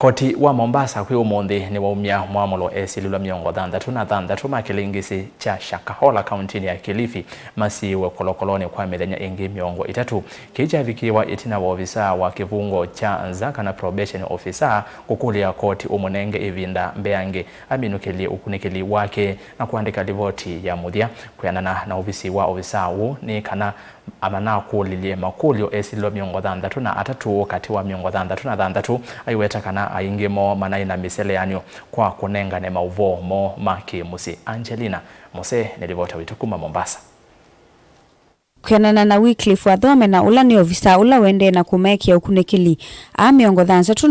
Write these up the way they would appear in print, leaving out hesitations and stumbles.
Koti wa Mombasa kwi umuthi ni waumia mwamulo esililwa miongo thanthatu makilingisi cha Shakahola kauntini ya Kilifi masiwe kolokoloni kwa mithenya ingi miongo itatu kijavikiwa itina wa ofisa wa kivungo cha Nzaka na probation officer kukulia koti umunenge ivinda mbeange aminukili ukunikili wake na kuandika ripoti ya muthia kuyanana na ofisi wa ofisa huu ni kana amana kulilie makulio esililwa miongo thanthatu kati wa miongo thanthatu aiweta kana aingimo manaina miseleanyo kwa kunengane mauvomo makimusi. Angelina Mose nilivota witukuma Mombasa. Kuyanana na Wycliffe Wathome na ula ni ofisa ula wende na kumekia ukunikili miongo thanthatu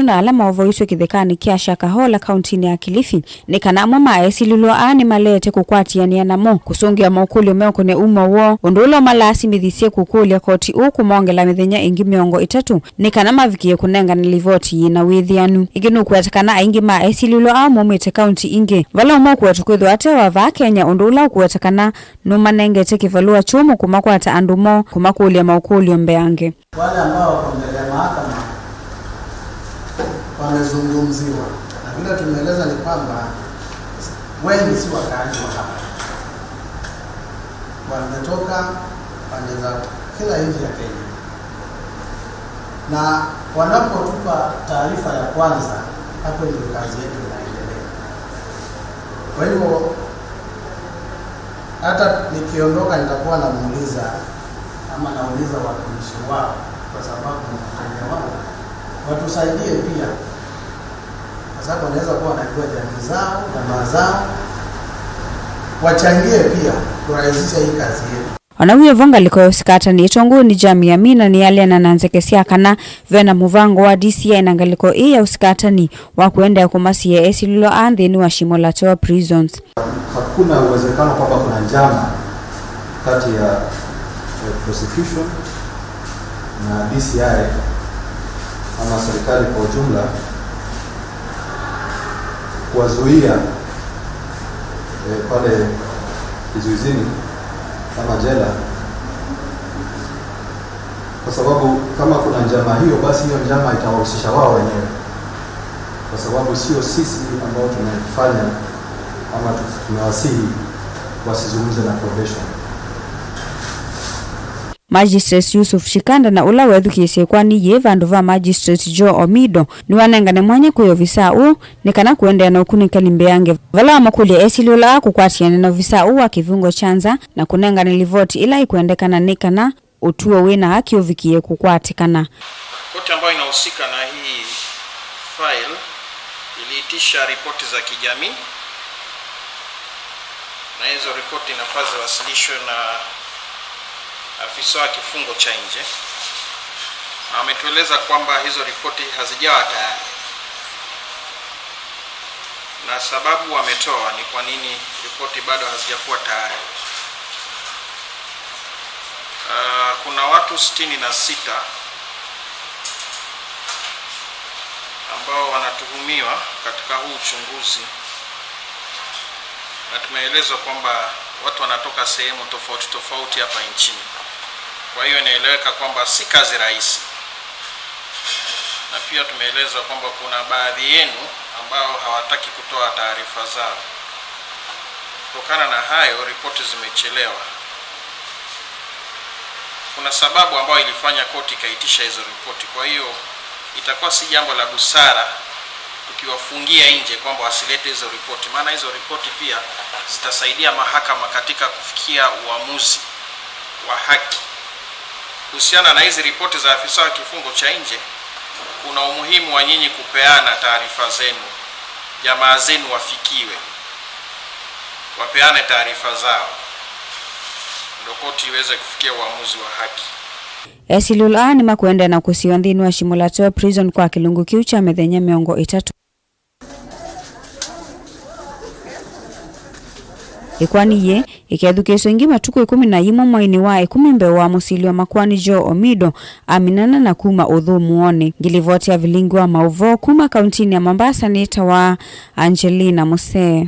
na alama ovoiswe kithekani kia Shakahola kauntini ya Kilifi ni kana mama esililwa ni malete kukwatiania namo kusungia maukuli umeoko ne wo undulo malasi mithisie kukulia koti ukumongela mithenya ingi miongo itatu ni kana mavikie kunenga nilivoti na withianu iginu kuetakana aingi ma esililwa momete kaunti ingi vala umoku wetukwithwa ate wa va Kenya undula kuetakana numanengete kivalua chumu kumakwata andumo kumakulia maukuli mbeange. Wale ambao wako mbele ya mahakama wamezungumziwa na vile tumeeleza ni kwamba wengi si wakaaji wa hapa, wametoka pande za kila nchi ya Kenya, na wanapotupa taarifa ya kwanza, hapo ndio kazi yetu inaendelea. Kwa hivyo hata nikiondoka nitakuwa namuuliza ama nauliza watumishi wao, kwa sababu mteja wao watusaidie pia, kwa sababu wanaweza kuwa wanajua jamii zao, jamaa zao, wachangie pia kurahisisha hii kazi yetu. Wanawiyo vonga liko usikata ni itongu ni jamii amina ni yale na nanzekesia kana vena muvango wa DCI na ngaliko ya usikata ni wakuenda ya kumasi ya esililo ni wa Shimola Toa prisons. Hakuna uwezekano kwamba kuna njama kati ya prosecution na DCI ama serikali kwa ujumla kuwazuia pale kizuizini kama jela, kwa sababu kama kuna njama hiyo, basi hiyo njama itawahusisha wao wenyewe, kwa sababu sio sisi ambao tunafanya ama tunawasihi wasizungumze na probation. Magistrate Yusuf Shikanda na ula wethukisie kwani ye vandu va Magistrate Joe Omido ni wanengane mwanya kuyo visa ni kana kuendea na ukunikali mbeange vala makulia esilula kukwatiana na visa wa kivungo chanza na kunengane livoti ila ikuendekana nikana utuo wina haki ovikie kukwatikana. Koti ambayo inahusika na hii file iliitisha ripoti za kijamii, na hizo ripoti inafaa ziwasilishwe na afisa wa kifungo cha nje, na ametueleza kwamba hizo ripoti hazijawa tayari, na sababu wametoa ni kwa nini ripoti bado hazijakuwa tayari. Kuna watu 66 ambao wanatuhumiwa katika huu uchunguzi, na tumeelezwa kwamba watu wanatoka sehemu tofauti hapa nchini. Kwa hiyo inaeleweka kwamba si kazi rahisi, na pia tumeelezwa kwamba kuna baadhi yenu ambao hawataki kutoa taarifa zao. Kutokana na hayo, ripoti zimechelewa. Kuna sababu ambayo ilifanya koti ikaitisha hizo ripoti. Kwa hiyo itakuwa si jambo la busara tukiwafungia nje kwamba wasilete hizo ripoti, maana hizo ripoti pia zitasaidia mahakama katika kufikia uamuzi wa haki. Kuhusiana na hizi ripoti za afisa wa kifungo cha nje, kuna umuhimu wa nyinyi kupeana taarifa zenu, jamaa zenu wafikiwe, wapeane taarifa zao, ndio koti iweze kufikia uamuzi wa haki. Esilula ni makwenda na kusiwa ndini wa Shimola Toa prison kwa kilungu kiu cha mithenya miongo itatu. Ikwani ye ikethukeso ingi matuku 11 mwaini wa 10 mbewa musilio makwani Joe Omido aminana na kuma uthumuone ngilivoti ya vilingi wa mauvo kuma kauntini ya Mombasa ni tawa Angelina Mose.